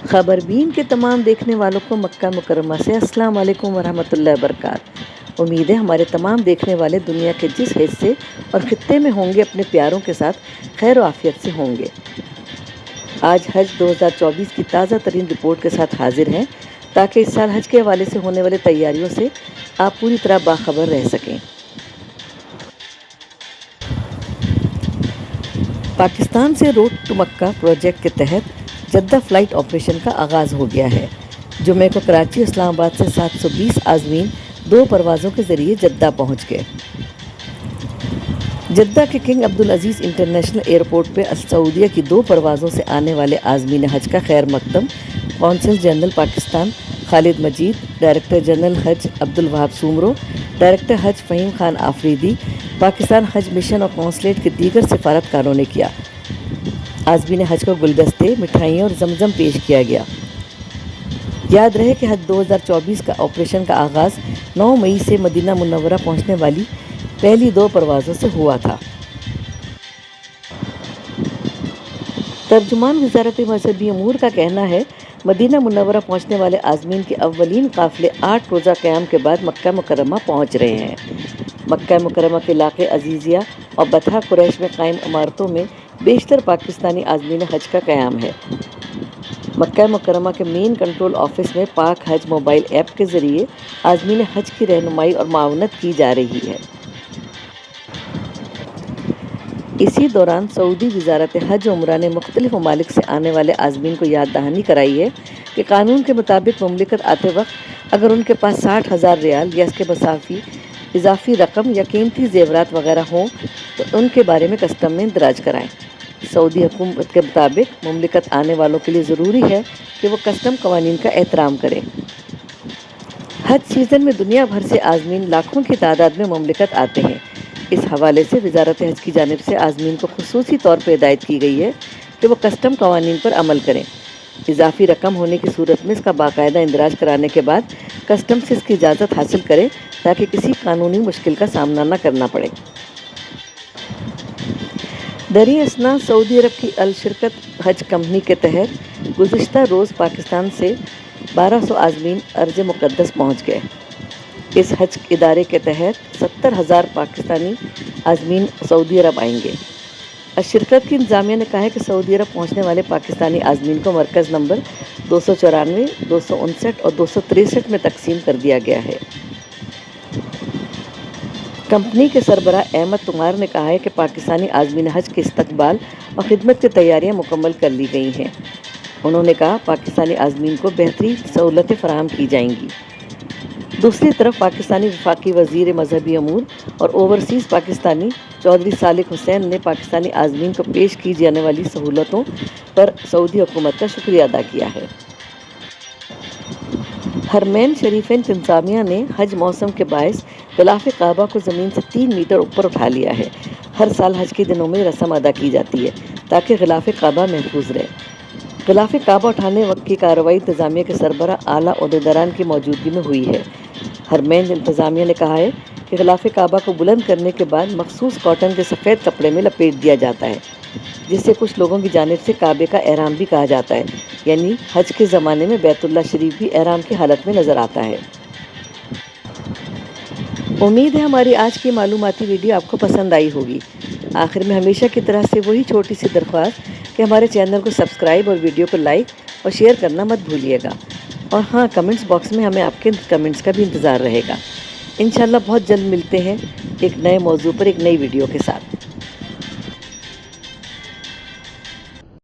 خبر بین کے تمام دیکھنے والوں کو مکہ مکرمہ سے السلام علیکم ورحمۃ اللہ وبرکاتہ۔ امید ہے ہمارے تمام دیکھنے والے دنیا کے جس حصے اور خطے میں ہوں گے اپنے پیاروں کے ساتھ خیر و عافیت سے ہوں گے۔ آج حج 2024 کی تازہ ترین رپورٹ کے ساتھ حاضر ہیں تاکہ اس سال حج کے حوالے سے ہونے والے تیاریوں سے آپ پوری طرح باخبر رہ سکیں۔ پاکستان سے روڈ ٹو مکہ پروجیکٹ کے تحت جدہ فلائٹ آپریشن کا آغاز ہو گیا ہے۔ جمعے کو کراچی اسلام آباد سے 720 عازمین 2 پروازوں کے ذریعے جدہ پہنچ گئے۔ جدہ کے کنگ عبدالعزیز انٹرنیشنل ایئرپورٹ پہ سعودیہ کی 2 پروازوں سے آنے والے عازمین حج کا خیر مقدم قونصل جنرل پاکستان خالد مجید، ڈائریکٹر جنرل حج عبدالوہاب سومرو، ڈائریکٹر حج فہیم خان آفریدی، پاکستان حج مشن اور قونصلیٹ کے دیگر سفارتکاروں نے کیا۔ عازمین حج کو گلدستے، مٹھائیاں اور زمزم پیش کیا گیا۔ یاد رہے کہ حج 2024 کا آپریشن کا آغاز 9 مئی سے مدینہ منورہ پہنچنے والی پہلی 2 پروازوں سے ہوا تھا۔ ترجمان وزارت مذہبی امور کا کہنا ہے مدینہ منورہ پہنچنے والے عازمین کے اولین قافلے 8 روزہ قیام کے بعد مکہ مکرمہ پہنچ رہے ہیں۔ مکہ مکرمہ کے علاقے عزیزیہ اور بطحہ قریش میں قائم عمارتوں میں بیشتر پاکستانی عازمین حج کا قیام ہے۔ مکہ مکرمہ کے مین کنٹرول آفس میں پاک حج موبائل ایپ کے ذریعے عازمین حج کی رہنمائی اور معاونت کی جا رہی ہے۔ اسی دوران سعودی وزارت حج و عمرہ نے مختلف ممالک سے آنے والے عازمین کو یاد دہانی کرائی ہے کہ قانون کے مطابق مملکت آتے وقت اگر ان کے پاس 60,000 ریال یا اس کے مساوی اضافی رقم یا قیمتی زیورات وغیرہ ہوں تو ان کے بارے میں کسٹم میں اندراج کرائیں۔ سعودی حکومت کے مطابق مملکت آنے والوں کے لیے ضروری ہے کہ وہ کسٹم قوانین کا احترام کریں۔ حج سیزن میں دنیا بھر سے عازمین لاکھوں کی تعداد میں مملکت آتے ہیں۔ اس حوالے سے وزارت حج کی جانب سے عازمین کو خصوصی طور پر ہدایت کی گئی ہے کہ وہ کسٹم قوانین پر عمل کریں۔ اضافی رقم ہونے کی صورت میں اس کا باقاعدہ اندراج کرانے کے بعد کسٹم سے اس کی اجازت حاصل کریں تاکہ کسی قانونی مشکل کا سامنا نہ کرنا پڑے۔ دریں اثنا سعودی عرب کی الشرکت حج کمپنی کے تحت گزشتہ روز پاکستان سے 1200 عازمین ارض مقدس پہنچ گئے۔ اس حج ادارے کے تحت 70,000 پاکستانی عازمین سعودی عرب آئیں گے۔ شرکت کی انتظامیہ نے کہا ہے کہ سعودی عرب پہنچنے والے پاکستانی عازمین کو مرکز نمبر 294، 259 اور 263 میں تقسیم کر دیا گیا ہے۔ کمپنی کے سربراہ احمد تمار نے کہا ہے کہ پاکستانی عازمین حج کے استقبال اور خدمت کی تیاریاں مکمل کر لی گئی ہیں۔ انہوں نے کہا پاکستانی عازمین کو بہترین سہولتیں فراہم کی جائیں گی۔ دوسری طرف پاکستانی وفاقی وزیر مذہبی امور اور اوورسیز پاکستانی چودھری صالح حسین نے پاکستانی عازمین کو پیش کی جانے والی سہولتوں پر سعودی حکومت کا شکریہ ادا کیا ہے۔ حرمین شریفین کی انتظامیہ نے حج موسم کے باعث غلاف کعبہ کو زمین سے 3 میٹر اوپر اٹھا لیا ہے۔ ہر سال حج کے دنوں میں رسم ادا کی جاتی ہے تاکہ غلاف کعبہ محفوظ رہے۔ غلاف کعبہ اٹھانے وقت کی کارروائی انتظامیہ کے سربراہ اعلیٰ عہدیداران کی موجودگی میں ہوئی ہے۔ حرمین انتظامیہ نے کہا ہے کہ غلاف کعبہ کو بلند کرنے کے بعد مخصوص کاٹن کے سفید کپڑے میں لپیٹ دیا جاتا ہے جسے کچھ لوگوں کی جانب سے کعبے کا احرام بھی کہا جاتا ہے، یعنی حج کے زمانے میں بیت اللہ شریف بھی احرام کی حالت میں نظر آتا ہے۔ امید ہے ہماری آج کی معلوماتی ویڈیو آپ کو پسند آئی ہوگی۔ آخر میں ہمیشہ کی طرح سے وہی چھوٹی سی درخواست کہ ہمارے چینل کو سبسکرائب اور ویڈیو کو لائک اور شیئر کرنا مت بھولیے گا، اور ہاں کمنٹس باکس میں ہمیں آپ کے کمنٹس کا بھی انتظار رہے گا۔ انشاءاللہ بہت جلد ملتے ہیں ایک نئے موضوع پر ایک نئی ویڈیو کے ساتھ۔